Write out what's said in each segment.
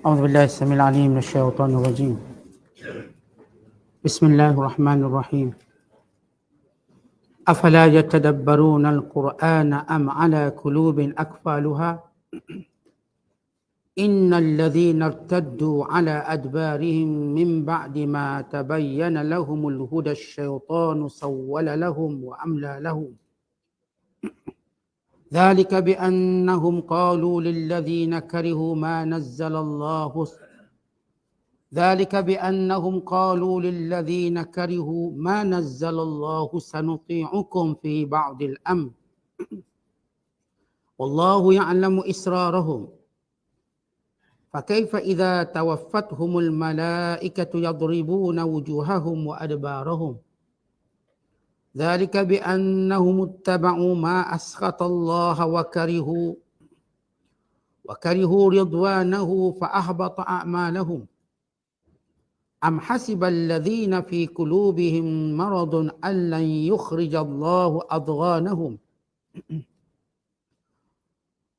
أعوذ بالله السميع العليم من الشيطان الرجيم. بسم الله الرحمن الرحيم. أفلا يتدبرون القرآن أم على قلوب أقفالها إن الذين ارتدوا على أدبارهم من بعد ما تبين لهم الهدى الشيطان سول لهم وأملى لهم ذلك بأنهم قالوا للذين كرهوا ما نزل الله ذلك بأنهم قالوا للذين كرهوا ما نزل الله سنطيعكم في بعض الأمر والله يعلم إسرارهم فكيف إذا توفتهم الملائكة يضربون وجوههم وأدبارهم ذلك بأنهم اتبعوا ما أسخط الله وكرهوا رضوانه فأحبط أعمالهم أم حسب الذين في قلوبهم مرض أن لن يخرج الله أضغانهم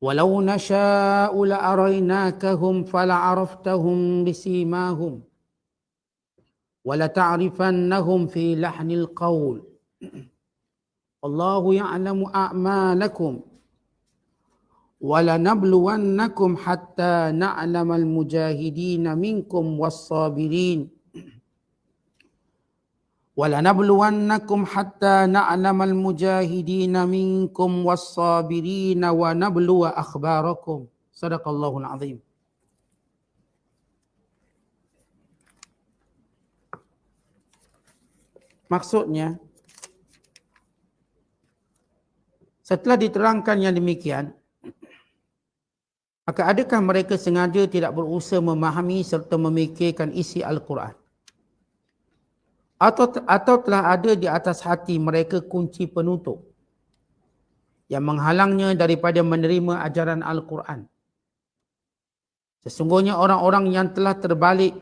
ولو نشاء لأريناكهم فلعرفتهم بسيماهم ولتعرفنهم في لحن القول والله يعلم أعمالكم ولنبلونكم حتى نعلم المجاهدين منكم والصابرين ولنبلونكم حتى نعلم المجاهدين منكم والصابرين ونبلو أخباركم صدق الله العظيم. Maksudnya, setelah diterangkan yang demikian, maka adakah mereka sengaja tidak berusaha memahami serta memikirkan isi Al-Quran? Atau telah ada di atas hati mereka kunci penutup yang menghalangnya daripada menerima ajaran Al-Quran? Sesungguhnya orang-orang yang telah terbalik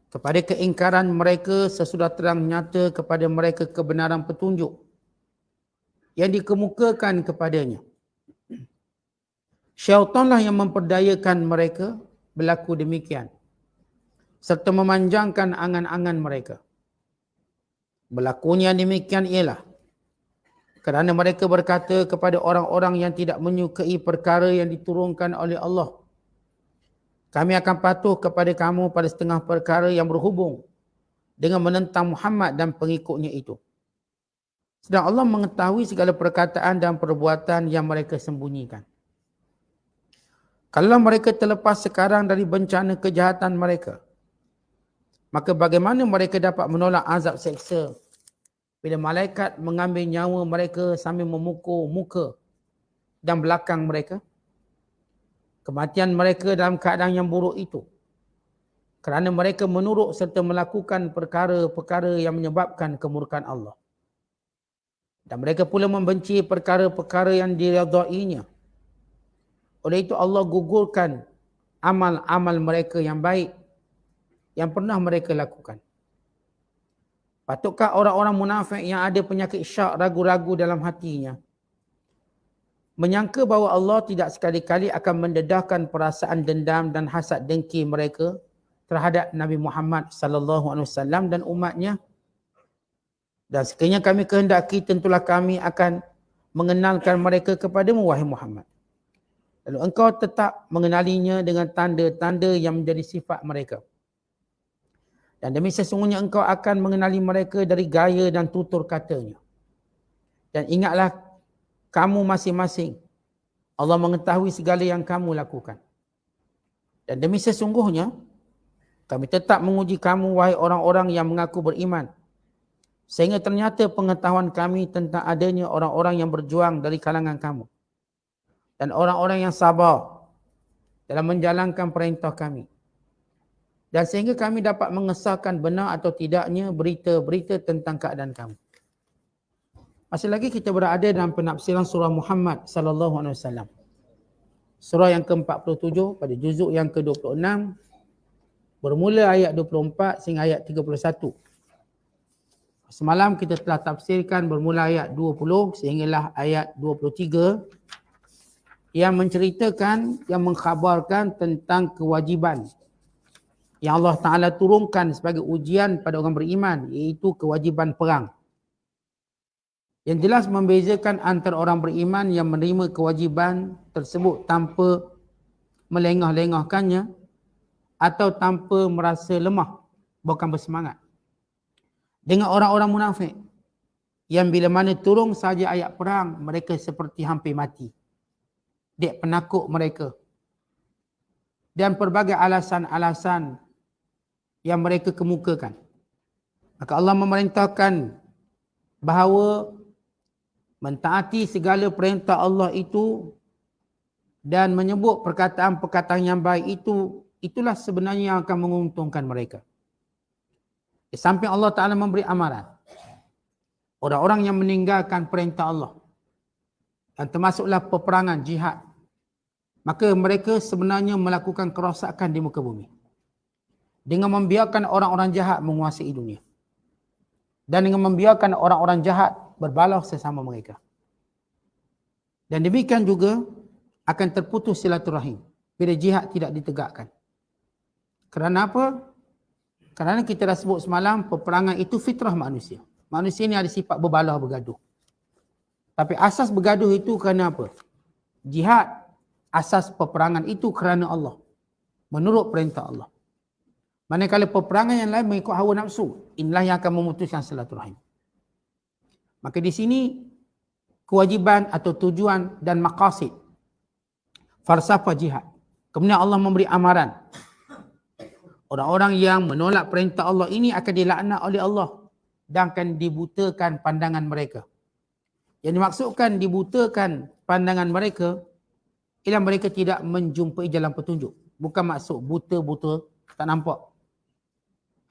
kepada keingkaran mereka sesudah terang nyata kepada mereka kebenaran petunjuk yang dikemukakan kepadanya. Syaitanlah yang memperdayakan mereka berlaku demikian serta memanjangkan angan-angan mereka. Berlakunya demikian ialah kerana mereka berkata kepada orang-orang yang tidak menyukai perkara yang diturunkan oleh Allah, kami akan patuh kepada kamu pada setengah perkara yang berhubung dengan menentang Muhammad dan pengikutnya itu. Sedang Allah mengetahui segala perkataan dan perbuatan yang mereka sembunyikan. Kalau mereka terlepas sekarang dari bencana kejahatan mereka, maka bagaimana mereka dapat menolak azab seksa bila malaikat mengambil nyawa mereka sambil memukul muka dan belakang mereka? Kematian mereka dalam keadaan yang buruk itu kerana mereka menurut serta melakukan perkara-perkara yang menyebabkan kemurkaan Allah. Dan mereka pula membenci perkara-perkara yang diridainya. Oleh itu Allah gugurkan amal-amal mereka yang baik yang pernah mereka lakukan. Patutkah orang-orang munafik yang ada penyakit syak ragu-ragu dalam hatinya menyangka bahawa Allah tidak sekali-kali akan mendedahkan perasaan dendam dan hasad dengki mereka terhadap Nabi Muhammad sallallahu alaihi wasallam dan umatnya? Dan sekiranya kami kehendaki, tentulah kami akan mengenalkan mereka kepadamu, wahai Muhammad. Lalu engkau tetap mengenalinya dengan tanda-tanda yang menjadi sifat mereka. Dan demi sesungguhnya engkau akan mengenali mereka dari gaya dan tutur katanya. Dan ingatlah kamu masing-masing, Allah mengetahui segala yang kamu lakukan. Dan demi sesungguhnya kami tetap menguji kamu, wahai orang-orang yang mengaku beriman, sehingga ternyata pengetahuan kami tentang adanya orang-orang yang berjuang dari kalangan kamu dan orang-orang yang sabar dalam menjalankan perintah kami. Dan sehingga kami dapat mengesahkan benar atau tidaknya berita-berita tentang keadaan kamu. Masih lagi kita berada dalam penafsiran surah Muhammad sallallahu alaihi wasallam. Surah yang ke-47 pada juzuk yang ke-26 bermula ayat 24 sehingga ayat 31. Semalam kita telah tafsirkan bermula ayat 20 sehinggalah ayat 23 yang menceritakan, yang mengkhabarkan tentang kewajiban yang Allah Ta'ala turunkan sebagai ujian pada orang beriman, iaitu kewajiban perang. Yang jelas membezakan antara orang beriman yang menerima kewajiban tersebut tanpa melengah-lengahkannya atau tanpa merasa lemah, bukan bersemangat, dengan orang-orang munafik yang bila mana turun saja ayat perang, mereka seperti hampir mati. Dia penakut mereka. Dan pelbagai alasan-alasan yang mereka kemukakan. Maka Allah memerintahkan bahawa mentaati segala perintah Allah itu dan menyebut perkataan-perkataan yang baik itu, itulah sebenarnya yang akan menguntungkan mereka. Di samping Allah Ta'ala memberi amaran, orang-orang yang meninggalkan perintah Allah, dan termasuklah peperangan, jihad, maka mereka sebenarnya melakukan kerosakan di muka bumi dengan membiarkan orang-orang jahat menguasai dunia dan dengan membiarkan orang-orang jahat berbalah sesama mereka. Dan demikian juga akan terputus silaturahim bila jihad tidak ditegakkan. Kerana apa? Kerana kita dah sebut semalam, peperangan itu fitrah manusia. Manusia ni ada sifat berbalah, bergaduh. Tapi asas bergaduh itu kerana apa? Jihad, asas peperangan itu kerana Allah, menurut perintah Allah. Manakala peperangan yang lain mengikut hawa nafsu, inilah yang akan memutuskan silaturahim. Maka di sini kewajiban atau tujuan dan maqasid falsafah jihad. Kemudian Allah memberi amaran. Orang-orang yang menolak perintah Allah ini akan dilaknat oleh Allah dan akan dibutakan pandangan mereka. Yang dimaksudkan dibutakan pandangan mereka ialah mereka tidak menjumpai jalan petunjuk. Bukan maksud buta-buta tak nampak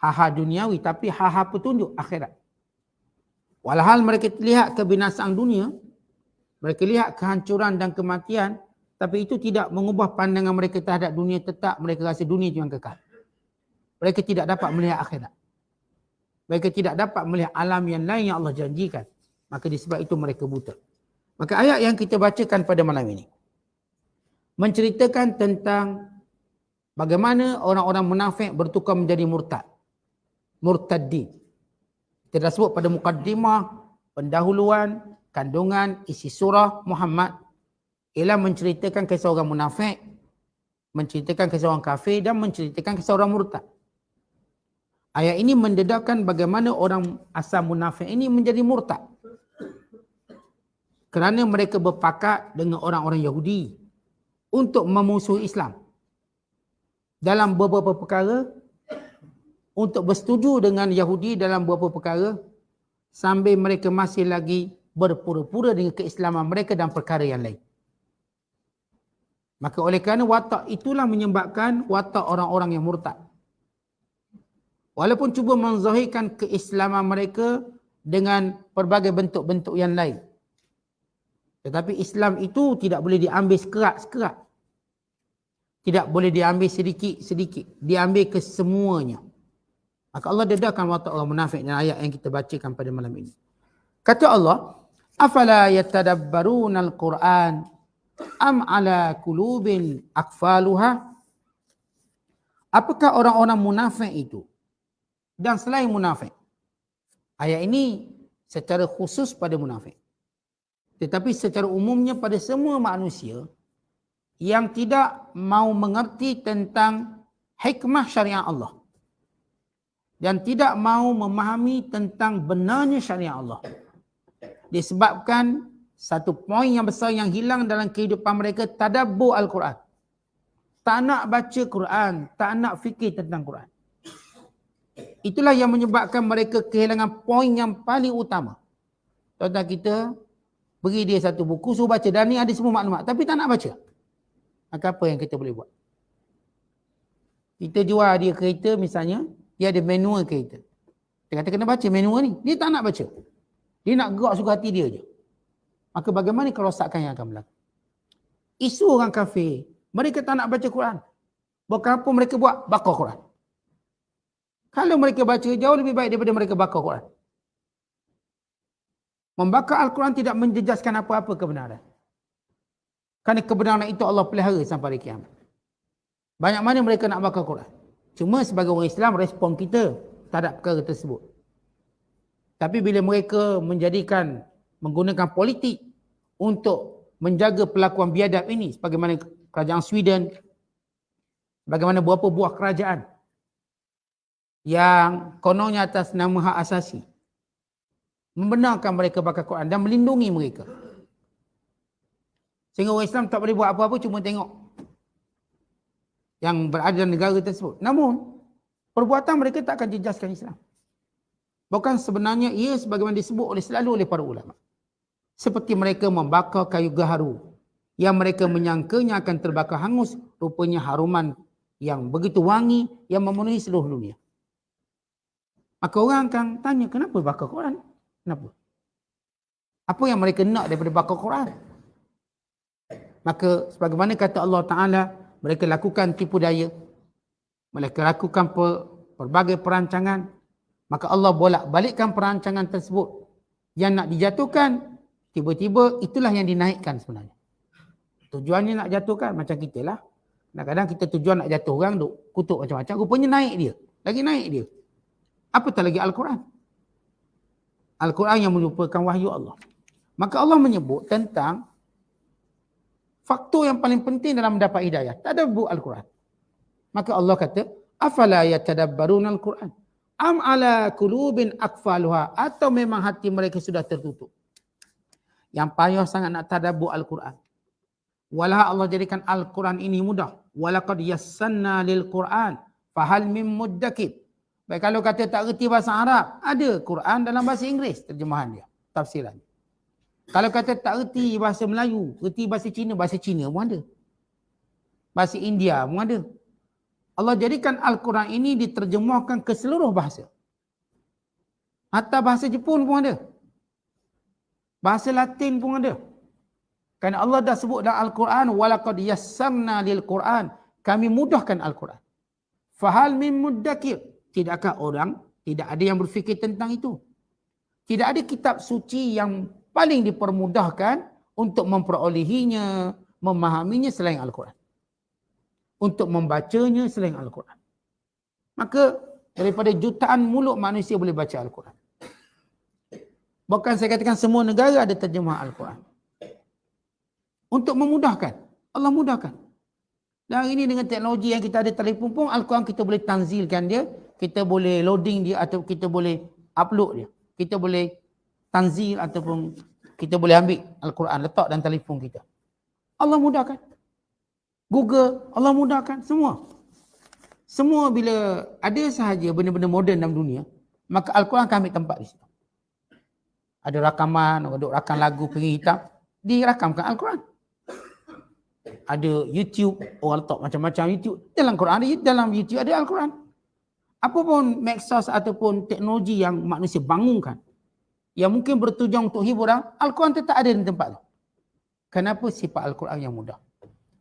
ha-ha duniawi, tapi ha-ha petunjuk akhirat. Walhal mereka lihat kebinasaan dunia, mereka lihat kehancuran dan kematian, tapi itu tidak mengubah pandangan mereka terhadap dunia. Tetap mereka rasa dunia itu yang kekal. Mereka tidak dapat melihat akhirat. Mereka tidak dapat melihat alam yang lain yang Allah janjikan. Maka disebab itu mereka buta. Maka ayat yang kita bacakan pada malam ini menceritakan tentang bagaimana orang-orang munafik bertukar menjadi murtad. Murtadin. Kita dah sebut pada mukaddimah, pendahuluan, kandungan, isi surah Muhammad ialah menceritakan kisah orang munafik, menceritakan kisah orang kafir dan menceritakan kisah orang murtad. Ayat ini mendedahkan bagaimana orang asal munafik ini menjadi murtad. Kerana mereka berpakat dengan orang-orang Yahudi untuk memusuhi Islam dalam beberapa perkara, untuk bersetuju dengan Yahudi dalam beberapa perkara, sambil mereka masih lagi berpura-pura dengan keislaman mereka dalam perkara yang lain. Maka oleh kerana watak itulah menyebabkan watak orang-orang yang murtad. Walaupun cuba menzahirkan keislaman mereka dengan pelbagai bentuk-bentuk yang lain, tetapi Islam itu tidak boleh diambil sekerat-sekerat. Tidak boleh diambil sedikit-sedikit. Diambil kesemuanya. Maka Allah dedahkan watak orang munafik dalam ayat yang kita bacakan pada malam ini. Kata Allah, afala yatadabbaruna al-Quran am ala qulubin aqfaluha? Apakah orang-orang munafik itu dan selain munafik? Ayat ini secara khusus pada munafik. Tetapi secara umumnya pada semua manusia yang tidak mau mengerti tentang hikmah syariat Allah dan tidak mau memahami tentang benarnya syariat Allah. Disebabkan satu poin yang besar yang hilang dalam kehidupan mereka, tadabbur Al-Quran. Tak nak baca Quran, tak nak fikir tentang Quran. Itulah yang menyebabkan mereka kehilangan poin yang paling utama. Tuan-tuan, kita beri dia satu buku, suruh baca. Dan ni ada semua maklumat, tapi tak nak baca. Maka apa yang kita boleh buat? Kita jual dia kereta misalnya, dia ada manual kereta. Dia kata kena baca manual ni. Dia tak nak baca. Dia nak gerak suka hati dia je. Maka bagaimana kerosakan yang akan berlaku? Isu orang kafir, mereka tak nak baca Quran. Bukan apa mereka buat? Bakar Quran. Kalau mereka baca, jauh lebih baik daripada mereka bakar Quran. Membakar Al-Quran tidak menjejaskan apa-apa kebenaran. Kerana kebenaran itu Allah pelihara sampai hari kiamat. Banyak mana mereka nak bakar Quran. Cuma sebagai orang Islam, respon kita terhadap perkara tersebut. Tapi bila mereka menggunakan politik untuk menjaga pelakuan biadab ini, sebagaimana kerajaan Sweden, bagaimana beberapa buah kerajaan yang kononnya atas nama hak asasi membenarkan mereka bakar Quran dan melindungi mereka. Sehingga orang Islam tak boleh buat apa-apa, cuma tengok yang berada dalam negara tersebut. Namun, perbuatan mereka tak akan jejaskan Islam. Bahkan sebenarnya ia sebagaimana disebut selalu oleh para ulama. Seperti mereka membakar kayu gaharu yang mereka menyangkanya akan terbakar hangus, rupanya haruman yang begitu wangi yang memenuhi seluruh dunia. Maka orang akan tanya, kenapa bakar Quran? Kenapa? Apa yang mereka nak daripada bakar Quran? Maka sebagaimana kata Allah Ta'ala, mereka lakukan tipu daya, mereka lakukan pelbagai perancangan, maka Allah bolak-balikkan perancangan tersebut. Yang nak dijatuhkan, tiba-tiba itulah yang dinaikkan sebenarnya. Tujuannya nak jatuhkan, macam kita lah. Kadang-kadang kita tujuan nak jatuh orang, duk kutuk macam-macam, rupanya naik dia. Lagi naik dia. Apa tak lagi Al-Quran? Al-Quran yang merupakan wahyu Allah. Maka Allah menyebut tentang faktor yang paling penting dalam mendapat hidayah. Tadabbur Al-Quran. Maka Allah kata, afala yatadabbaruna Al-Quran? Am ala qulubin aqfaluha? Atau memang hati mereka sudah tertutup? Yang payah sangat nak tadabbur Al-Quran. Walah Allah jadikan Al-Quran ini mudah. Walaqad yassanna lil Quran fahal mim muddakir. Baik, kalau kata tak reti bahasa Arab, ada Quran dalam bahasa Inggeris terjemahan dia, tafsiran. Kalau kata tak reti bahasa Melayu, reti bahasa Cina pun ada. Bahasa India pun ada. Allah jadikan Al-Quran ini diterjemahkan ke seluruh bahasa. Hatta bahasa Jepun pun ada. Bahasa Latin pun ada. Kerana Allah dah sebut dalam Al-Quran, walaqad yassarna lil Quran, kami mudahkan Al-Quran. Fahal min muddakir, tidakkah orang, tidak ada yang berfikir tentang itu. Tidak ada kitab suci yang paling dipermudahkan untuk memperolehinya, memahaminya selain Al-Quran. Untuk membacanya selain Al-Quran. Maka daripada jutaan mulut manusia boleh baca Al-Quran. Bahkan saya katakan semua negara ada terjemah Al-Quran. Untuk memudahkan. Allah mudahkan. Dan hari ini dengan teknologi yang kita ada telefon pun, Al-Quran kita boleh tanzilkan dia, kita boleh loading dia atau kita boleh upload dia. Kita boleh tanzil ataupun kita boleh ambil Al-Quran, letak dalam telefon kita. Allah mudahkan. Google, Allah mudahkan. Semua. Semua bila ada sahaja benda-benda moden dalam dunia, maka Al-Quran akan ambil tempat di situ. Ada rakaman, ada rakam lagu piring hitam, dirakamkan Al-Quran. Ada YouTube, orang letak macam-macam YouTube. Dalam Quran, dalam YouTube ada Al-Quran. Apapun medsos ataupun teknologi yang manusia bangunkan, yang mungkin bertujuan untuk hiburan, Al-Quran tetap ada di tempat tu. Kenapa? Sifat Al-Quran yang mudah.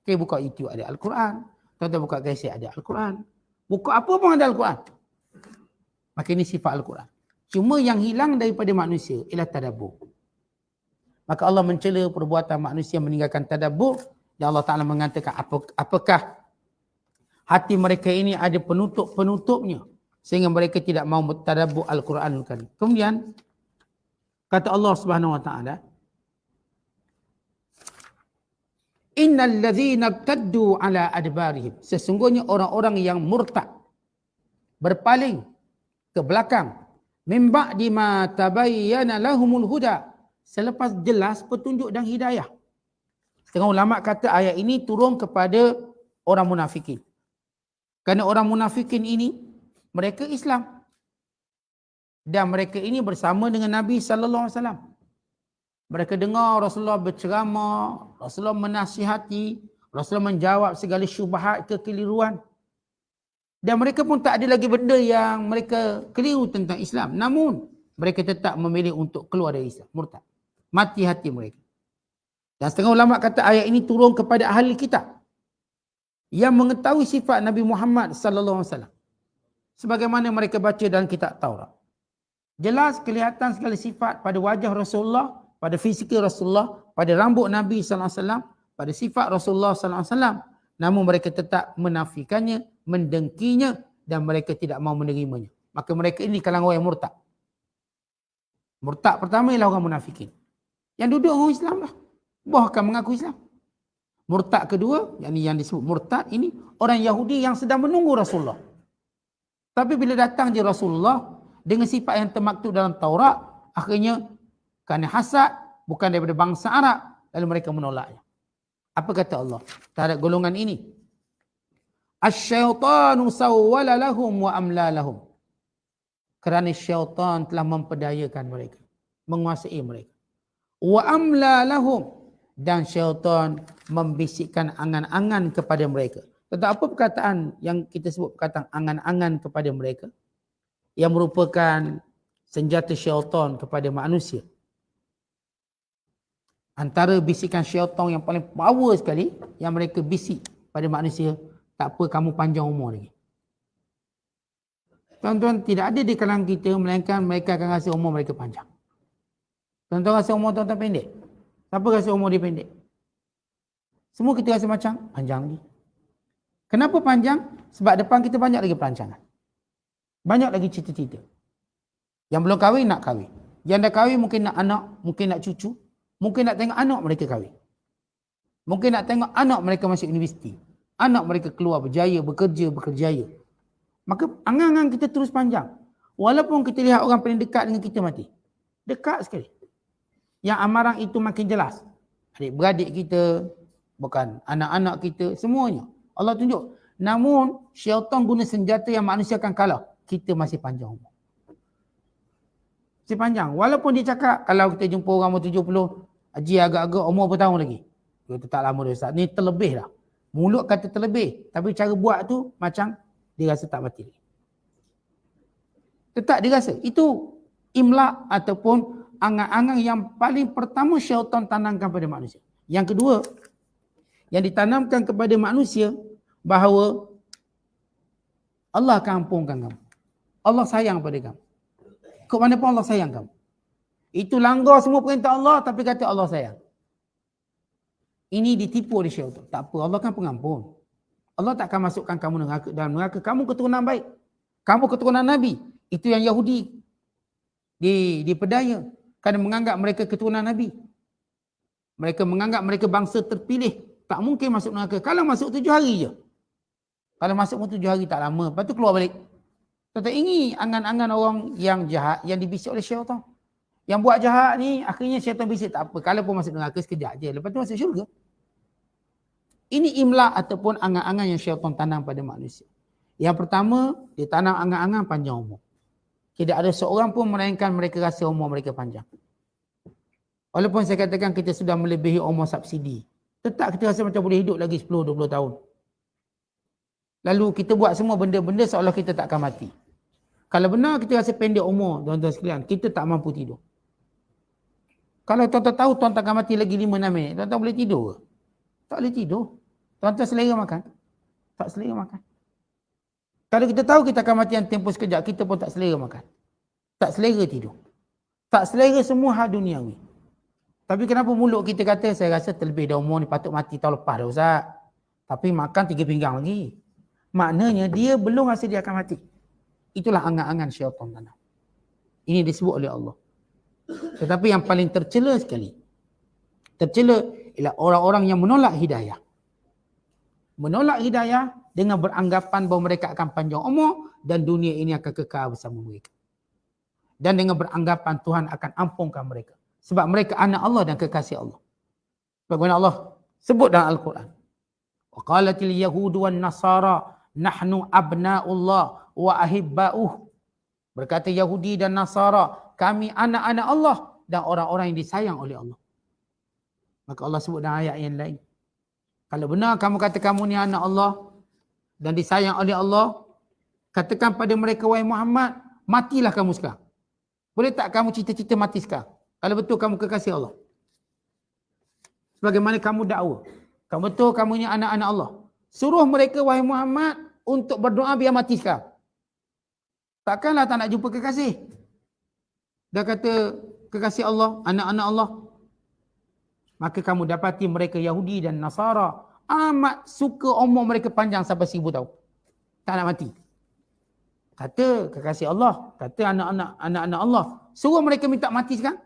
Okay, buka YouTube ada Al-Quran. Tuan-tuan buka kaset ada Al-Quran. Buka apa pun ada Al-Quran. Maka ini sifat Al-Quran. Cuma yang hilang daripada manusia ialah tadabbur. Maka Allah mencela perbuatan manusia meninggalkan tadabbur. Dan Allah Ta'ala mengatakan apakah hati mereka ini ada penutup-penutupnya sehingga mereka tidak mau tadabbur Al-Quranul Karim. Kemudian kata Allah Subhanahu Wa Ta'ala, innal ladzina irtaddu ala adbarihim, sesungguhnya orang-orang yang murtad, berpaling ke belakang, min ba'di ma tabayyana lahumul huda, selepas jelas petunjuk dan hidayah. Setengah ulama kata ayat ini turun kepada orang munafikin. Kerana orang munafikin ini mereka Islam. Dan mereka ini bersama dengan Nabi sallallahu alaihi wasallam. Mereka dengar Rasulullah berceramah, Rasulullah menasihati, Rasulullah menjawab segala syubhat kekeliruan. Dan mereka pun tak ada lagi benda yang mereka keliru tentang Islam. Namun mereka tetap memilih untuk keluar dari Islam, murtad. Mati hati mereka. Dan setengah ulama kata ayat ini turun kepada ahli kitab yang mengetahui sifat Nabi Muhammad sallallahu alaihi wasallam. Sebagaimana mereka baca dalam kitab Taurat. Jelas kelihatan segala sifat pada wajah Rasulullah, pada fizikal Rasulullah, pada rambut Nabi sallallahu alaihi wasallam, pada sifat Rasulullah sallallahu alaihi wasallam, namun mereka tetap menafikannya, mendengkinya dan mereka tidak mau menerimanya. Maka mereka ini kalangan orang yang murtad. Murtad pertama ialah orang munafikin. Yang duduk orang Islam lah. Bahkan mengaku Islam. Murtad kedua, yang disebut murtad ini, orang Yahudi yang sedang menunggu Rasulullah. Tapi bila datang je Rasulullah dengan sifat yang termaktub dalam Taurat, akhirnya kerana hasad, bukan daripada bangsa Arab, lalu mereka menolaknya. Apa kata Allah terhadap golongan ini? Asy-syaitanu sawwala lahum wa amla lahum. Kerana syaitan telah memperdayakan mereka, menguasai mereka. Wa amla lahum, dan syaitan membisikkan angan-angan kepada mereka. Tentang apa perkataan yang kita sebut perkataan angan-angan kepada mereka, yang merupakan senjata syaitan kepada manusia. Antara bisikan syaitan yang paling power sekali, yang mereka bisik pada manusia, tak apa kamu panjang umur lagi. Tuan-tuan, tidak ada di kalangan kita melainkan mereka akan rasa umur mereka panjang. Tuan-tuan rasa umur tuan-tuan pendek? Siapa rasa umur dia pendek? Semua kita rasa macam panjang lagi. Kenapa panjang? Sebab depan kita banyak lagi perancangan. Banyak lagi cita-cita. Yang belum kahwin nak kahwin. Yang dah kahwin mungkin nak anak, mungkin nak cucu. Mungkin nak tengok anak mereka kahwin. Mungkin nak tengok anak mereka masuk universiti. Anak mereka keluar berjaya, berkerjaya. Maka angan-angan kita terus panjang. Walaupun kita lihat orang paling dekat dengan kita mati. Dekat sekali. Yang amarang itu makin jelas. Adik-beradik kita, bukan anak-anak kita, semuanya. Allah tunjuk. Namun, syaitan guna senjata yang manusia akan kalah. Kita masih panjang umur. Masih panjang. Walaupun dia cakap, kalau kita jumpa orang umur 70, Haji agak-agak umur berapa tahun lagi? Kita tak lama dah Ustaz. Ni terlebih lah. Mulut kata terlebih. Tapi cara buat tu macam dia rasa tak mati lagi. Tetap dia rasa. Itu imlak ataupun angan-angan yang paling pertama syaitan tanamkan pada manusia. Yang kedua, yang ditanamkan kepada manusia, bahawa Allah akan ampunkan kamu. Allah sayang pada kamu. Ke mana pun Allah sayang kamu. Itu langgar semua perintah Allah tapi kata Allah sayang. Ini ditipu oleh syaitan. Tak apa, Allah kan pengampun. Allah tak akan masukkan kamu dalam neraka. Kamu keturunan baik. Kamu keturunan Nabi. Itu yang Yahudi dipedaya. Kerana menganggap mereka keturunan Nabi. Mereka menganggap mereka bangsa terpilih. Tak mungkin masuk neraka. Kalau masuk 7 hari je. Kalau masuk 7 hari tak lama. Lepas tu keluar balik. Tetapi ini angan-angan orang yang jahat yang dibisik oleh syaitan. Yang buat jahat ni akhirnya syaitan bisik tak apa. Kalau pun masuk neraka sekejap je. Lepas tu masuk syurga. Ini imlak ataupun angan-angan yang syaitan tanam pada manusia. Yang pertama, dia tanam angan-angan panjang umur. Tidak ada seorang pun melainkan mereka rasa umur mereka panjang. Walaupun saya katakan kita sudah melebihi umur subsidi. Tetap kita rasa macam boleh hidup lagi 10-20 tahun. Lalu kita buat semua benda-benda seolah kita tak akan mati. Kalau benar kita rasa pendek umur, tuan-tuan sekalian, kita tak mampu tidur. Kalau tuan-tuan tahu tuan-tuan akan mati lagi 5-6 minit, tuan-tuan boleh tidur ke? Tak boleh tidur. Tuan-tuan selera makan? Tak selera makan. Kalau kita tahu kita akan mati yang tempoh sekejap, kita pun tak selera makan. Tak selera tidur. Tak selera semua hal duniawi. Tapi kenapa mulut kita kata, saya rasa terlebih dah umur ni patut mati tahun lepas dah Ustaz. Tapi makan 3 pinggang lagi. Maknanya dia belum rasa dia akan mati. Itulah angan-angan syaitan tanam. Ini disebut oleh Allah. Tetapi yang paling tercela sekali. Tercela ialah orang-orang yang menolak hidayah. Menolak hidayah dengan beranggapan bahawa mereka akan panjang umur dan dunia ini akan kekal bersama mereka. Dan dengan beranggapan Tuhan akan ampunkan mereka. Sebab mereka anak Allah dan kekasih Allah. Bagaimana Allah sebut dalam Al-Quran. Wa qalatil yahudu wan nasara nahnu abna'ullah wa ahibba'uh. Berkata Yahudi dan Nasara, kami anak-anak Allah dan orang-orang yang disayang oleh Allah. Maka Allah sebut dalam ayat yang lain. Kalau benar kamu kata kamu ni anak Allah dan disayang oleh Allah, katakan pada mereka, wahai Muhammad, matilah kamu sekarang. Boleh tak kamu cita-cita mati sekarang? Kalau betul kamu kekasih Allah. Sebagaimana kamu dakwa. Kalau betul kamu ni anak-anak Allah. Suruh mereka, wahai Muhammad, untuk berdoa biar mati sekarang. Takkanlah tak nak jumpa kekasih. Dah kata kekasih Allah, anak-anak Allah. Maka kamu dapati mereka Yahudi dan Nasara amat suka umur mereka panjang sampai 1000 tahun. Tak nak mati. Kata kekasih Allah, kata anak-anak Allah, suruh mereka minta mati sekarang.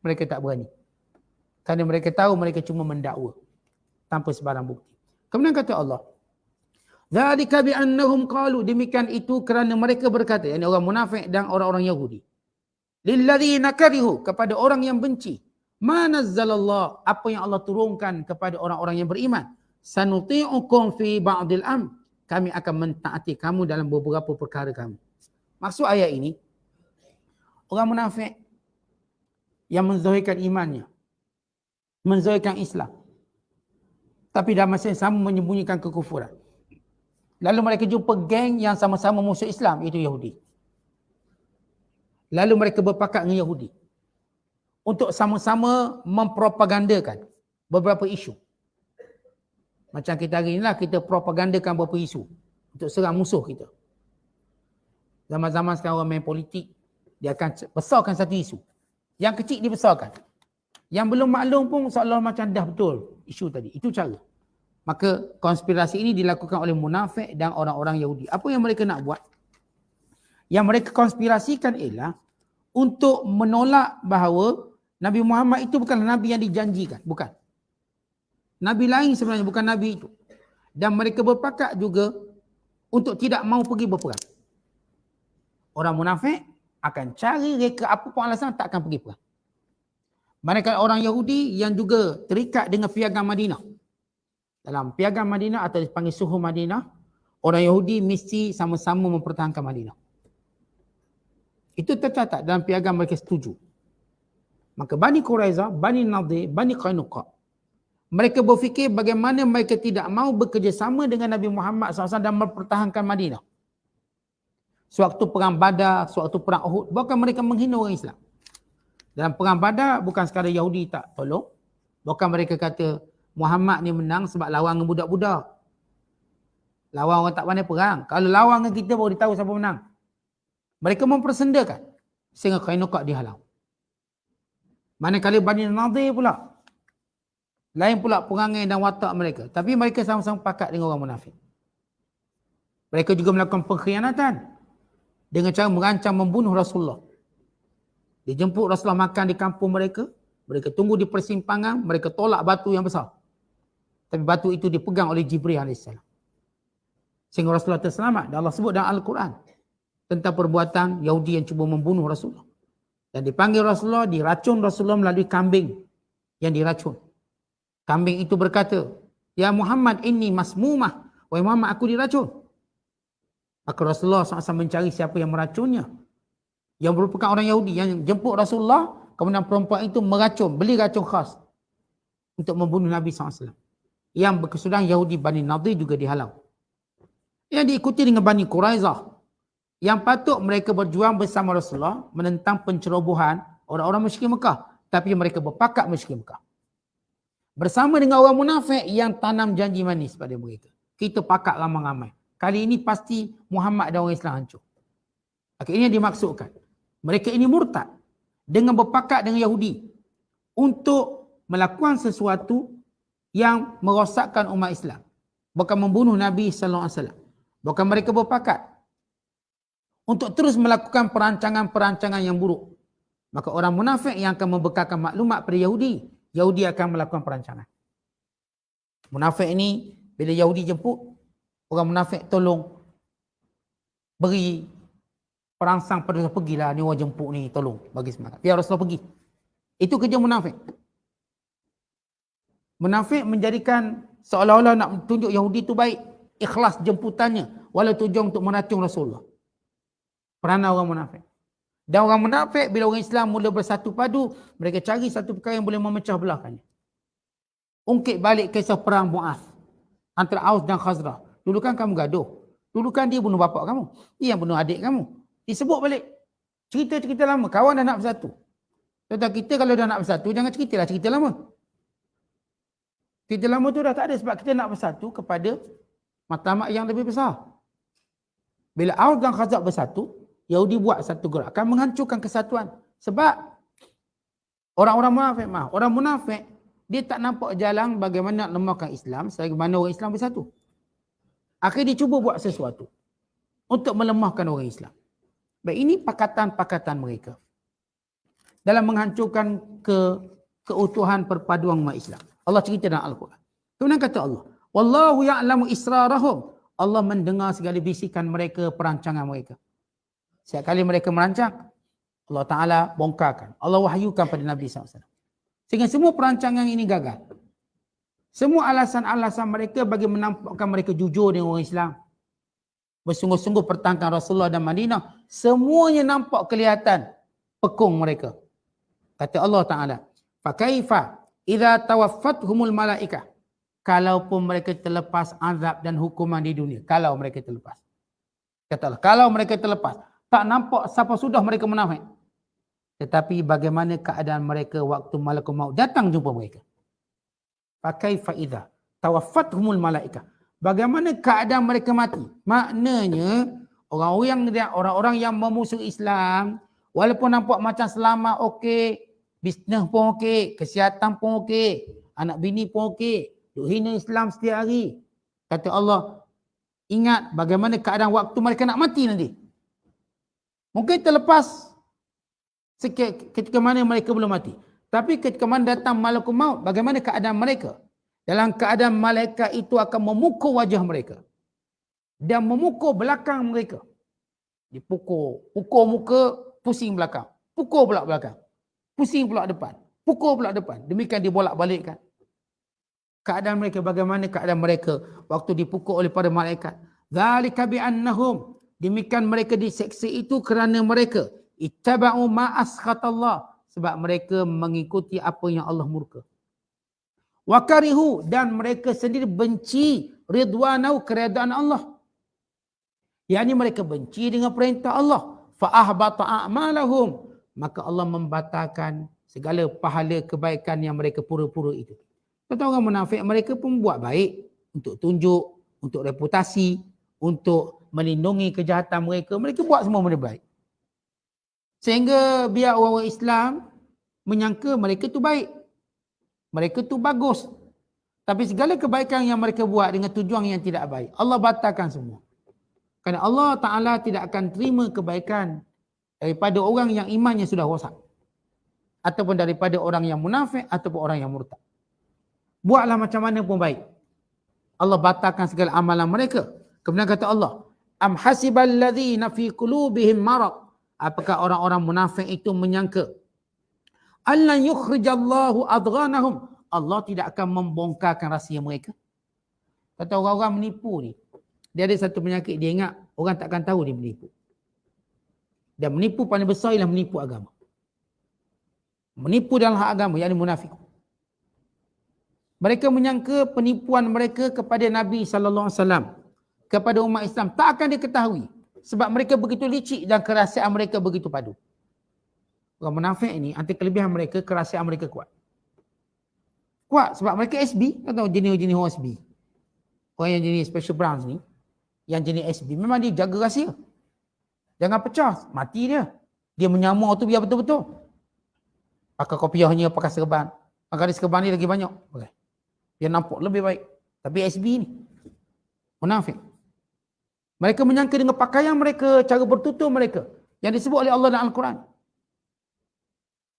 Mereka tak berani. Kerana mereka tahu mereka cuma mendakwa tanpa sebarang bukti. Kemudian kata Allah, "Dzalika bi annahum qalu", demikian itu kerana mereka berkata, yakni orang munafik dan orang-orang Yahudi, "Lilladzina karihu", kepada orang yang benci, "ma nazzalallah", apa yang Allah turunkan kepada orang-orang yang beriman, "sanuti'ukum fi ba'dil am", kami akan mentaati kamu dalam beberapa perkara kamu. Maksud ayat ini, orang munafik yang menzahirkan imannya, menzahirkan Islam, tapi dalam masa yang sama menyembunyikan kekufuran. Lalu mereka jumpa geng yang sama-sama musuh Islam, iaitu Yahudi. Lalu mereka berpakat dengan Yahudi untuk sama-sama mempropagandakan beberapa isu. Macam kita hari inilah, kita propagandakan beberapa isu untuk serang musuh kita. Zaman-zaman sekarang orang main politik, dia akan besarkan satu isu. Yang kecil dibesarkan. Yang belum maklum pun seolah macam dah betul isu tadi. Itu cara. Maka konspirasi ini dilakukan oleh munafik dan orang-orang Yahudi. Apa yang mereka nak buat? Yang mereka konspirasikan ialah untuk menolak bahawa Nabi Muhammad itu bukanlah Nabi yang dijanjikan. Bukan. Nabi lain sebenarnya, bukan Nabi itu. Dan mereka berpakat juga untuk tidak mau pergi berperang. Orang munafik akan cari reka apapun alasan tak akan pergi perang. Manakala orang Yahudi yang juga terikat dengan piagam Madinah. Dalam piagam Madinah atau dipanggil suhu Madinah, orang Yahudi mesti sama-sama mempertahankan Madinah. Itu tercatat dalam piagam mereka setuju. Maka Bani Quraizah, Bani Nadir, Bani Qainuqa, mereka berfikir bagaimana mereka tidak mau bekerjasama dengan Nabi Muhammad SAW dan mempertahankan Madinah. Sewaktu perang Badar, sewaktu perang Uhud, bahkan mereka menghina orang Islam. Dalam perang Badar bukan sekadar Yahudi tak tolong, bahkan mereka kata Muhammad ni menang sebab lawan dengan budak-budak. Lawan orang tak pandai perang. Kalau lawan dengan kita baru ditahu siapa menang. Mereka mempersendakan sehingga Qainuqa dihalau. Manakala Bani Nadir pula, lain pula perangai dan watak mereka. Tapi mereka sama-sama pakat dengan orang munafik. Mereka juga melakukan pengkhianatan dengan cara merancang membunuh Rasulullah. Dijemput Rasulullah makan di kampung mereka. Mereka tunggu di persimpangan. Mereka tolak batu yang besar. Tapi batu itu dipegang oleh Jibril AS. Sehingga Rasulullah terselamat. Dan Allah sebut dalam Al-Quran tentang perbuatan Yahudi yang cuba membunuh Rasulullah. Dan dipanggil Rasulullah, diracun Rasulullah melalui kambing yang diracun. Kambing itu berkata, "Ya Muhammad, inni masmumah." Wahai Muhammad, aku diracun. Maka Rasulullah SAW mencari siapa yang meracunnya. Yang merupakan orang Yahudi yang jemput Rasulullah, kemudian perempuan itu meracun, beli racun khas untuk membunuh Nabi SAW. Yang berkesudahan Yahudi Bani Nadir juga dihalau. Yang diikuti dengan Bani Quraizah, yang patut mereka berjuang bersama Rasulullah menentang pencerobohan orang-orang musyrik Mekah. Tapi mereka berpakat musyrik Mekah. Bersama dengan orang munafik yang tanam janji manis pada mereka. Kita pakat ramai-ramai. Kali ini pasti Muhammad dan orang Islam hancur. Akhirnya dimaksudkan. Mereka ini murtad dengan berpakat dengan Yahudi untuk melakukan sesuatu yang merosakkan umat Islam. Bukan membunuh Nabi SAW. Bukan mereka berpakat untuk terus melakukan perancangan-perancangan yang buruk. Maka orang munafik yang akan membekalkan maklumat pada Yahudi, Yahudi akan melakukan perancangan. Munafik ini bila Yahudi jemput, orang munafik tolong beri perangsang pada Rasulullah, pergilah ni orang jemput ni, tolong bagi semangat. Biar Rasulullah pergi. Itu kerja munafik. Munafik menjadikan seolah-olah nak tunjuk Yahudi itu baik, ikhlas jemputannya, walau tujuan untuk meracun Rasulullah. Peranan orang munafik. Dan orang munafik bila orang Islam mula bersatu padu, mereka cari satu perkara yang boleh memecah belahkannya. Ungkit balik kisah perang Mu'az antara Aus dan Khazraj. Dulu kan kamu gaduh. Dulu kan dia bunuh bapak kamu. Dia yang bunuh adik kamu. Disebut balik. Cerita-cerita lama. Kawan dah nak bersatu. Tentang kita kalau dah nak bersatu, jangan ceritalah cerita lama. Cerita lama tu dah tak ada sebab kita nak bersatu kepada matlamat yang lebih besar. Bila Aus dan Khazraj bersatu, Yahudi buat satu gerakan menghancurkan kesatuan. Sebab Orang-orang munafik orang munafik dia tak nampak jalan bagaimana nak lemahkan Islam sebagaimana orang Islam bersatu. Akhirnya dia cuba buat sesuatu untuk melemahkan orang Islam. Baik, ini pakatan-pakatan mereka dalam menghancurkan keutuhan perpaduan umat Islam. Allah cerita dalam Al-Quran. Kemudian kata Allah, wallahu ya'lamu israrahum. Allah mendengar segala bisikan mereka, perancangan mereka. Setiap kali mereka merancang, Allah Ta'ala bongkarkan. Allah wahyukan pada Nabi SAW. Sehingga semua perancangan ini gagal. Semua alasan-alasan mereka bagi menampakkan mereka jujur dengan orang Islam, bersungguh-sungguh pertahankan Rasulullah dan Madinah, semuanya nampak kelihatan pekung mereka. Kata Allah Ta'ala, fakaifa idza tawaffathumul malaikah. Kalaupun mereka terlepas azab dan hukuman di dunia, kalau mereka terlepas. Kata Allah, kalau mereka terlepas, tak nampak siapa sudah mereka munafik. Tetapi bagaimana keadaan mereka waktu malakul maut datang jumpa mereka? Fakaifa idza tawaffathumul malaikah. Bagaimana keadaan mereka mati? Maknanya orang-orang yang memusuh Islam, walaupun nampak macam selamat okey, bisnes pun okey, kesihatan pun okey, anak bini pun okey, duk hina Islam setiap hari. Kata Allah, ingat bagaimana keadaan waktu mereka nak mati nanti. Mungkin terlepas sikit ketika mana mereka belum mati. Tapi ketika mana datang malakul maut, bagaimana keadaan mereka? Dalam keadaan malaikat itu akan memukul wajah mereka dan memukul belakang mereka. Dipukul, pukul muka, pusing belakang. Pukul pula belakang. Pusing pula depan. Pukul pula depan. Demikian dibolak-balikkan. Keadaan mereka, bagaimana keadaan mereka waktu dipukul oleh para malaikat. Dzalika bi'annahum, demikian mereka diseksa itu kerana mereka ittaba'u ma askhatallah, sebab mereka mengikuti apa yang Allah murka. Wa karihu, dan mereka sendiri benci ridwanau, keredaan Allah. yakni mereka benci dengan perintah Allah. Fa ahbata a'malahum, maka Allah membatalkan segala pahala kebaikan yang mereka pura-pura itu. Kata orang munafik, mereka pun buat baik untuk tunjuk, untuk reputasi, untuk melindungi kejahatan mereka. Mereka buat semua benda baik. Sehingga biar orang-orang Islam menyangka mereka tu baik. Mereka tu bagus. Tapi segala kebaikan yang mereka buat dengan tujuan yang tidak baik, Allah batalkan semua. Kerana Allah Ta'ala tidak akan terima kebaikan daripada orang yang imannya sudah rosak. Ataupun daripada orang yang munafik ataupun orang yang murtad. Buatlah macam mana pun baik, Allah batalkan segala amalan mereka. Kemudian kata Allah, am hasibal ladzina fi qulubihim marad, apakah orang-orang munafik itu menyangka allan yukhrijallahu adghanahum, Allah tidak akan membongkarkan rahsia mereka. Kata orang-orang menipu ni, dia ada satu penyakit, dia ingat orang takkan tahu dia menipu. Dan menipu paling besar ialah menipu agama. Menipu dalam hak agama, yakni munafik. Mereka menyangka penipuan mereka kepada Nabi SAW, kepada umat Islam, tak akan diketahui. Sebab mereka begitu licik dan kerahsiaan mereka begitu padu. Orang munafik ini, antara kelebihan mereka, kerahsiaan mereka kuat. Kuat sebab mereka SB, kau tahu jenis-jenis orang SB. Orang yang jenis special branch ni, yang jenis SB, memang dia jaga rahsia. Jangan pecah, mati dia. Dia menyamar tu biar betul-betul. Pakai kopiahnya, pakai serban. Pakai serban ni lagi banyak. Okay. Dia nampak lebih baik. Tapi SB ni munafik. Mereka menyangka dengan pakaian mereka, cara bertutur mereka, yang disebut oleh Allah dalam Al-Quran.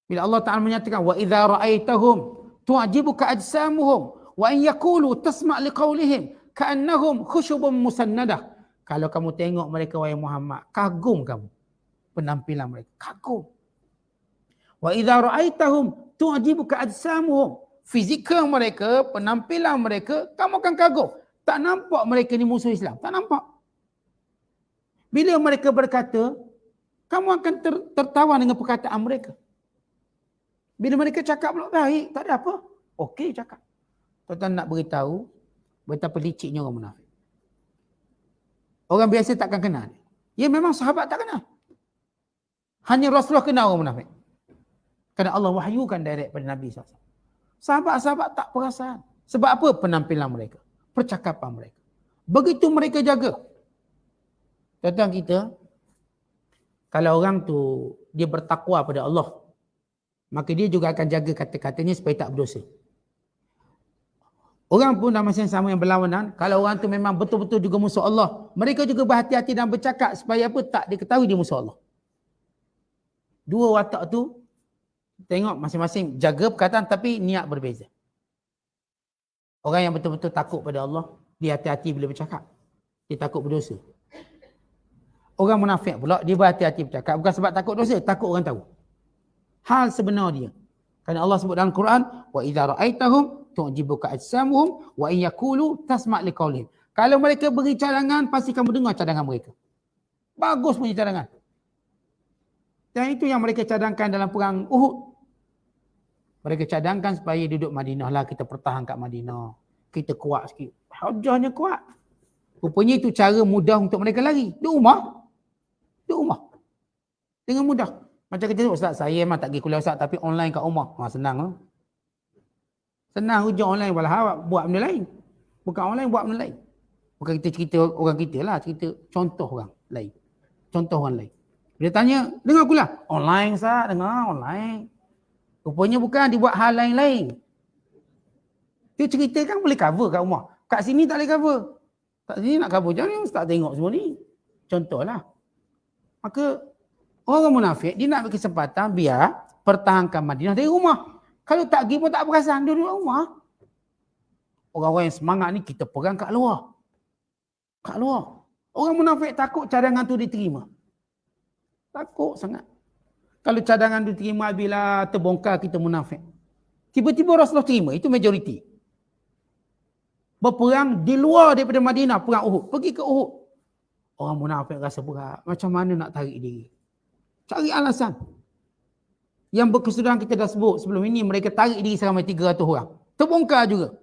Bila Allah Ta'ala menyatakan, wa idza ra'aitahum tu'jibuka ajsamuhum wa in yaqulu tasma' liqaulihim ka'annahum khushubun musannadah. Kalau kamu tengok mereka, wahai Muhammad, kagum kamu penampilan mereka, kagum. Wa idza ra'aitahum tu'jibuka ajsamuhum, fizikal mereka, penampilan mereka, kamu akan kagum. Tak nampak mereka ni musuh Islam, tak nampak. Bila mereka berkata, kamu akan tertawa dengan perkataan mereka. Bila mereka cakap pula baik, tak ada apa. Okey cakap. Tuan-tuan nak beritahu betapa liciknya orang munafik. Orang biasa takkan kenal. Ya memang sahabat tak kenal. Hanya Rasulullah kenal orang munafik. Kerana Allah wahyukan direct pada Nabi SAW. Sahabat-sahabat tak perasan. Sebab apa? Penampilan mereka, percakapan mereka. Begitu mereka jaga. Tuan-tuan kita, kalau orang tu dia bertakwa pada Allah, maka dia juga akan jaga kata-katanya supaya tak berdosa. Orang pun dalam masa yang sama yang berlawanan, kalau orang tu memang betul-betul juga musuh Allah, mereka juga berhati-hati dan bercakap supaya apa? Tak diketahui dia musuh Allah. Dua watak tu, tengok masing-masing jaga perkataan tapi niat berbeza. Orang yang betul-betul takut pada Allah, dia hati-hati bila bercakap. Dia takut berdosa. Orang munafik pula, dia berhati-hati bercakap. Bukan sebab takut dosa, takut orang tahu. Hal sebenar dia. Kerana Allah sebut dalam Quran, وَإِذَا رَأَيْتَهُمْ تُعْجِبُكَ أَجْسَامُهُمْ وَإِنْ يَقُولُوا تَسْمَعْ لِقَوْلِهِمْ. Kalau mereka beri cadangan, pasti kamu dengar cadangan mereka. Bagus punya cadangan. Dan itu yang mereka cadangkan dalam perang Uhud. Mereka cadangkan supaya duduk Madinah lah, kita pertahan kat Madinah. Kita kuat sikit. Hujahnya kuat. Rupanya itu cara mudah untuk mereka lari. Di rumah. Dengan mudah. Macam kita, Ustaz, saya memang tak pergi kuliah Ustaz, tapi online kat rumah. Senang lah. Senang hujah online, walau buat benda lain. Bukan online, buat benda lain. Bukan kita cerita orang kita lah, cerita contoh orang lain. Contoh orang lain. Dia tanya, dengar kuliah? Online Ustaz, dengar online. Rupanya bukan, dibuat hal lain-lain. Dia cerita kan boleh cover kat rumah. Kat sini tak boleh cover. Kat sini nak cover, jangan Ustaz tengok semua ni. Contohlah. Maka orang munafik, dia nak ambil kesempatan biar pertahankan Madinah dari rumah. Kalau tak pergi pun tak perasan, dia duduk rumah. Orang-orang yang semangat ni kita perang kat luar. Kat luar. Orang munafik takut cadangan tu diterima. Takut sangat. Kalau cadangan tu diterima bila terbongkar kita munafik. Tiba-tiba Rasulullah terima, itu majoriti. Berperang di luar daripada Madinah, perang Uhud. Pergi ke Uhud. Orang munafik rasa berat. Macam mana nak tarik diri? Cari alasan. Yang berkesudahan kita dah sebut sebelum ini, mereka tarik diri selama 300 orang. Terbongkar juga.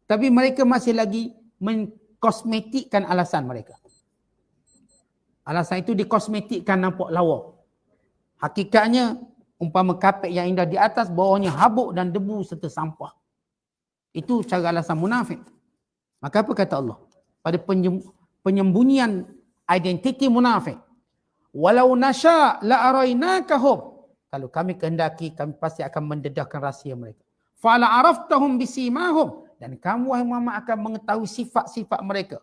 Tapi mereka masih lagi mengkosmetikkan alasan mereka. Alasan itu dikosmetikkan nampak lawa. Hakikatnya, umpama kapet yang indah di atas, bawahnya habuk dan debu serta sampah. Itu cara alasan munafik. Maka apa kata Allah? Pada penyembunyian identiti munafik. Walau nasya' la'arainakahum. Kalau kami kehendaki, kami pasti akan mendedahkan rahsia mereka. Fa'ala araftahum bisimahum. Dan kamu, wahai Muhammad, akan mengetahui sifat-sifat mereka.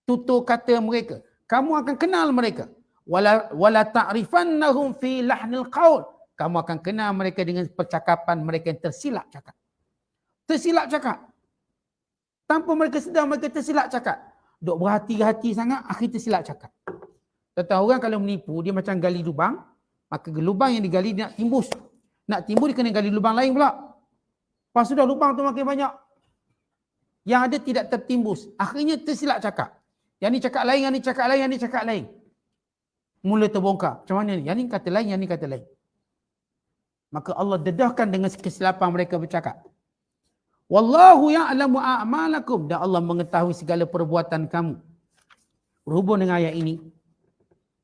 Tutur kata mereka. Kamu akan kenal mereka. Wala ta'rifannahum fi lahnil qaul. Kamu akan kenal mereka dengan percakapan mereka yang tersilap cakap. Tersilap cakap. Tanpa mereka sedar, mereka tersilap cakap. Duk berhati-hati sangat, akhir tersilap cakap. Tentang orang kalau menipu, dia macam gali lubang, maka lubang yang digali dia nak timbus. Nak timbus dia kena gali lubang lain pula. Pas sudah lubang tu makin banyak. Yang ada tidak tertimbus. Akhirnya tersilap cakap. Yang ni cakap lain, yang ni cakap lain, yang ni cakap lain. Mula terbongkar. Macam mana ni? Yang ni kata lain, yang ni kata lain. Maka Allah dedahkan dengan kesilapan mereka bercakap. Wallahu ya'lamu a'malakum. Dan Allah mengetahui segala perbuatan kamu. Berhubung dengan ayat ini,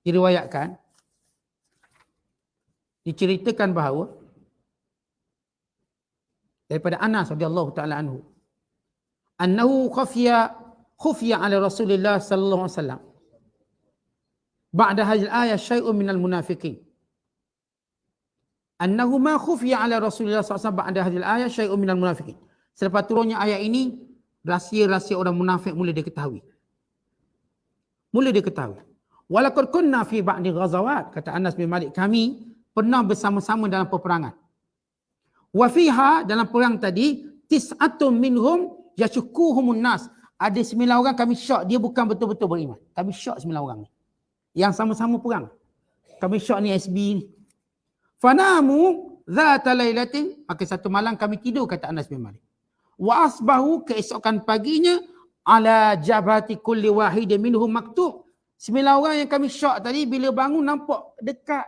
diriwayatkan, diceritakan bahawa daripada Anas radhiyallahu taala anhu, annahu khafiya ala Rasulillah sallallahu alaihi wasallam ba'da hadhihi al-ayah syai'un minal munafiqin. Annahu ma khafiya ala Rasulillah sallallahu alaihi wasallam ba'da hadhihi al-ayah syai'un minal munafiqin. Selepas turunnya ayat ini, rahsia-rahsia orang munafik mula diketahui. Mula diketahui. Walaqad kunna fi ba'di ghazawat, kata Anas bin Malik, kami pernah bersama-sama dalam peperangan. Wa fiha, dalam perang tadi, tis'atun minhum yashukkuhumun nas. Ada 9 orang kami syak dia bukan betul-betul beriman. Kami syak 9 orang ni. Yang sama-sama perang. Kami syak ni SB ni. Fanamu dhata lailatin, maka satu malam kami tidur, kata Anas bin Malik. Wa asbahu, keesokan paginya, ala jabati kulli wahidin minhum maktub. 9 orang yang kami syak tadi, bila bangun nampak dekat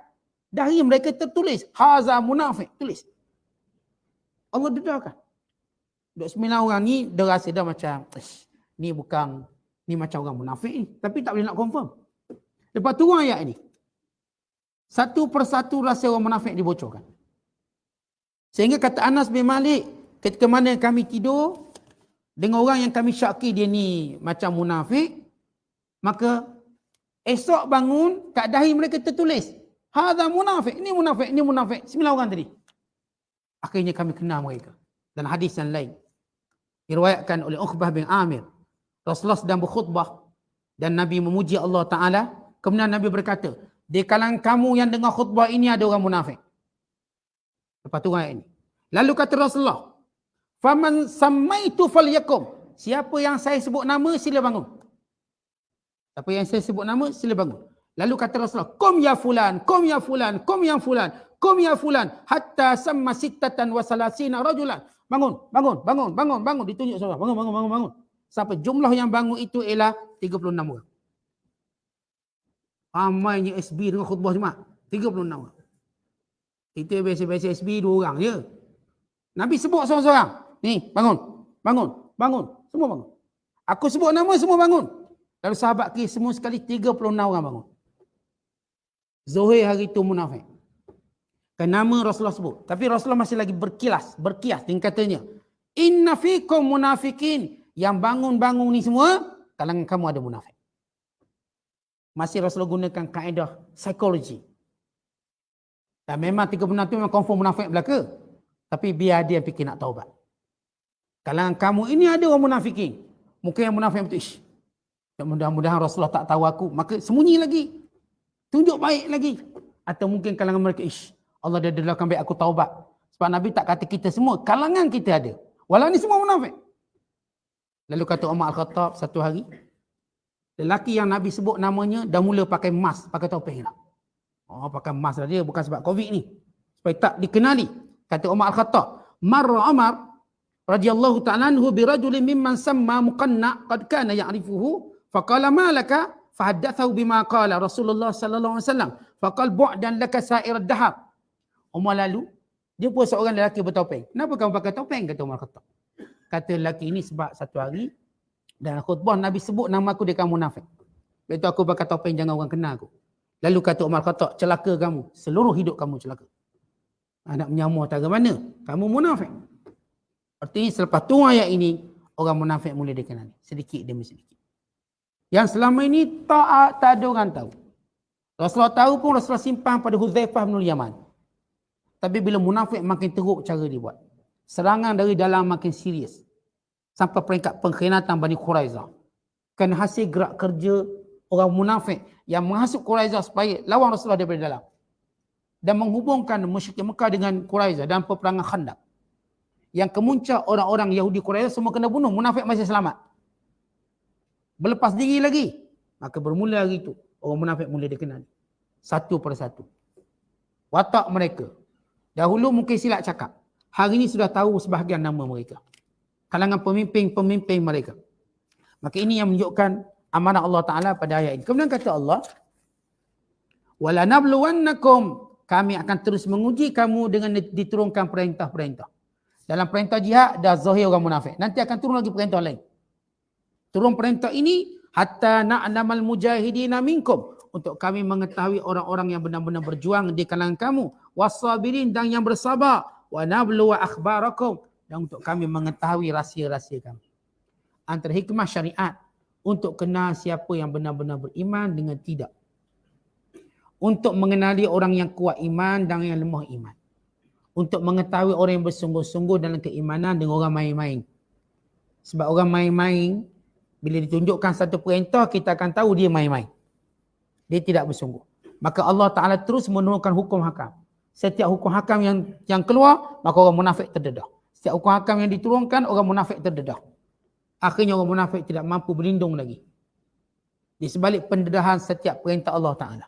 dahi mereka tertulis, haza munafik, tulis. Allah dedahkan. 9 orang ni, dia rasa dah macam, ni bukan, ni macam orang munafik ni. Tapi tak boleh nak confirm. Lepas turun ayat ni, satu persatu rahsia orang munafik dibocorkan. Sehingga kata Anas bin Malik, ketika mana kami tidur, dengan orang yang kami syaki dia ni macam munafik, maka esok bangun, kat dahi mereka tertulis, hadza munafik, ni munafik, ni munafik. 9 orang tadi. Akhirnya kami kenal mereka. Dan hadis yang lain diriwayatkan oleh Uqbah bin Amir. Rasulullah sedang berkhutbah dan Nabi memuji Allah Ta'ala. Kemudian Nabi berkata, di kalangan kamu yang dengar khutbah ini ada orang munafik. Lepas tu ayat ini. Lalu kata Rasulullah, faman sammaitu falyakum. Siapa yang saya sebut nama sila bangun. Siapa yang saya sebut nama sila bangun. Lalu kata Rasulullah, kum ya fulan, kum ya fulan, kum ya fulan, kum ya fulan, hatta samma sittatan wa salasina rajulan. Bangun, bangun, bangun, bangun, bangun. Ditunjuk saudara. Bangun, bangun, bangun, bangun. Sampai jumlah yang bangun itu ialah 36 orang. Ramainya SB dengan khutbah Jumaat. 36 orang. Kita biasa-biasa SB 2 orang je. Nabi sebut seorang-seorang. Ni, bangun, bangun, bangun. Semua bangun. Aku sebut nama, semua bangun. Lalu sahabat kita semua sekali 36 orang bangun. Zuhair hari itu munafik. Kan nama Rasulullah sebut. Tapi Rasulullah masih lagi berkias tingkatannya. Inna fikum munafikin. Yang bangun-bangun ni semua, kalangan kamu ada munafik. Masih Rasulullah gunakan kaedah psikologi. Dan memang 36 tu memang confirm munafik belaka. Tapi biar dia fikir nak taubat. Kalangan kamu ini ada orang munafikin. Mungkin yang munafik betul. Ish, mudah-mudahan Rasulullah tak tahu aku. Maka sembunyi lagi. Tunjuk baik lagi. Atau mungkin kalangan mereka, ish, Allah dah doakan baik aku taubat. Sebab Nabi tak kata kita semua. Kalangan kita ada. Walau ni semua munafik. Lalu kata Umar Al-Khattab satu hari. Lelaki yang Nabi sebut namanya dah mula pakai mask, pakai topeng dah. Oh, pakai mask dah dia. Bukan sebab COVID ni. Supaya tak dikenali. Kata Umar Al-Khattab. Marra Umar radhiyallahu ta'ala anhu birajulin mimman samma muqanna qad kana ya'rifuhu. Faqala ma laka. Fahaddathahu bima qala Rasulullah sallallahu alaihi wasallam. Faqal bu'dan laka sa'ir ad-dahar. Umar lalu, dia pun seorang lelaki bertopeng. Kenapa kamu pakai topeng? Kata Umar Khattab. Kata lelaki ini sebab satu hari, dan khutbah Nabi sebut nama aku, dia kamu munafik. Lepas tu aku pakai topeng, jangan orang kenal aku. Lalu kata Umar Khattab, celaka kamu. Seluruh hidup kamu celaka. Nak menyamur tak ke mana? Kamu munafik. Artinya selepas tu ayat ini, orang munafik mula dikenali. Sedikit demi sedikit. Yang selama ini tak ada orang tahu. Rasulullah tahu pun Rasulullah simpan pada Huzaifah bin Yaman. Tapi bila munafik makin teruk cara dia buat. Serangan dari dalam makin serius. Sampai peringkat pengkhianatan Bani Quraizah. Kerana hasil gerak kerja orang munafik yang menghasut Quraizah supaya lawan Rasulullah daripada dalam. Dan menghubungkan musyrik Mekah dengan Quraizah dalam peperangan Khandaq. Yang kemuncak orang-orang Yahudi Quraizah semua kena bunuh. Munafik masih selamat. Berlepas diri lagi. Maka bermula hari itu orang munafik mula dikenali. Satu persatu. Watak mereka. Dahulu mungkin silap cakap. Hari ini sudah tahu sebahagian nama mereka. Kalangan pemimpin-pemimpin mereka. Maka ini yang menunjukkan amanah Allah Ta'ala pada ayat ini. Kemudian kata Allah, وَلَنَبْلُوَنَّكُمْ. Kami akan terus menguji kamu dengan diturunkan perintah-perintah. Dalam perintah jihad, dah zahir orang munafik. Nanti akan turun lagi perintah lain. Turun perintah ini, hatta na'lamal mujahidina minkum. Untuk kami mengetahui orang-orang yang benar-benar berjuang di kalangan kamu. Wasabirin, dan yang bersabar. Wa nabluwa akhbarakum. Dan untuk kami mengetahui rahsia-rahsia kami. Antara hikmah syariat. Untuk kenal siapa yang benar-benar beriman dengan tidak. Untuk mengenali orang yang kuat iman dan yang lemah iman. Untuk mengetahui orang yang bersungguh-sungguh dalam keimanan dengan orang main-main. Sebab orang main-main, bila ditunjukkan satu perintah, kita akan tahu dia main-main. Dia tidak bersungguh. Maka Allah Ta'ala terus menurunkan hukum hakam. Setiap hukum hakam yang keluar, maka orang munafik terdedah. Setiap hukum hakam yang diturunkan, orang munafik terdedah. Akhirnya orang munafik tidak mampu berlindung lagi. Di sebalik pendedahan setiap perintah Allah Ta'ala.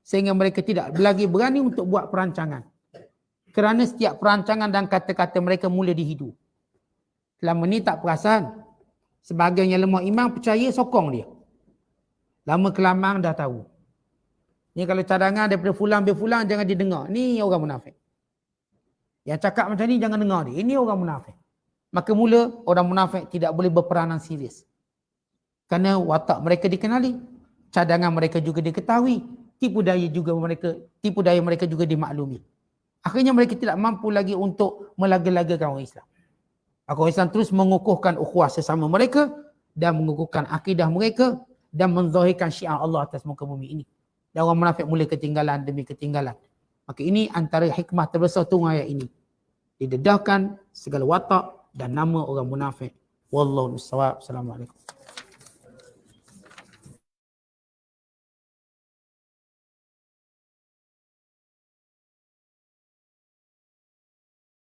Sehingga mereka tidak lagi berani untuk buat perancangan. Kerana setiap perancangan dan kata-kata mereka mula dihidu. Selama ni tak perasan. Sebahagian yang lemah iman percaya, sokong dia. Lama kelamaan dah tahu. Ni kalau cadangan daripada fulan bin fulan, jangan didengar. Ni orang munafik. Yang cakap macam ni jangan dengar dia. Ini orang munafik. Maka mula orang munafik tidak boleh berperanan serius. Kerana watak mereka dikenali. Cadangan mereka juga diketahui. Tipu daya mereka juga dimaklumi. Akhirnya mereka tidak mampu lagi untuk melaga-lagakan orang Islam. Orang Islam terus mengukuhkan ukhuwah sesama mereka dan mengukuhkan akidah mereka dan menzahirkan syiar Allah atas muka bumi ini. Dan orang munafik mula ketinggalan demi ketinggalan. Maka ini antara hikmah terbesar tu ayat ini. didedahkan segala watak dan nama orang munafik. Wallahu a'lam. Assalamualaikum.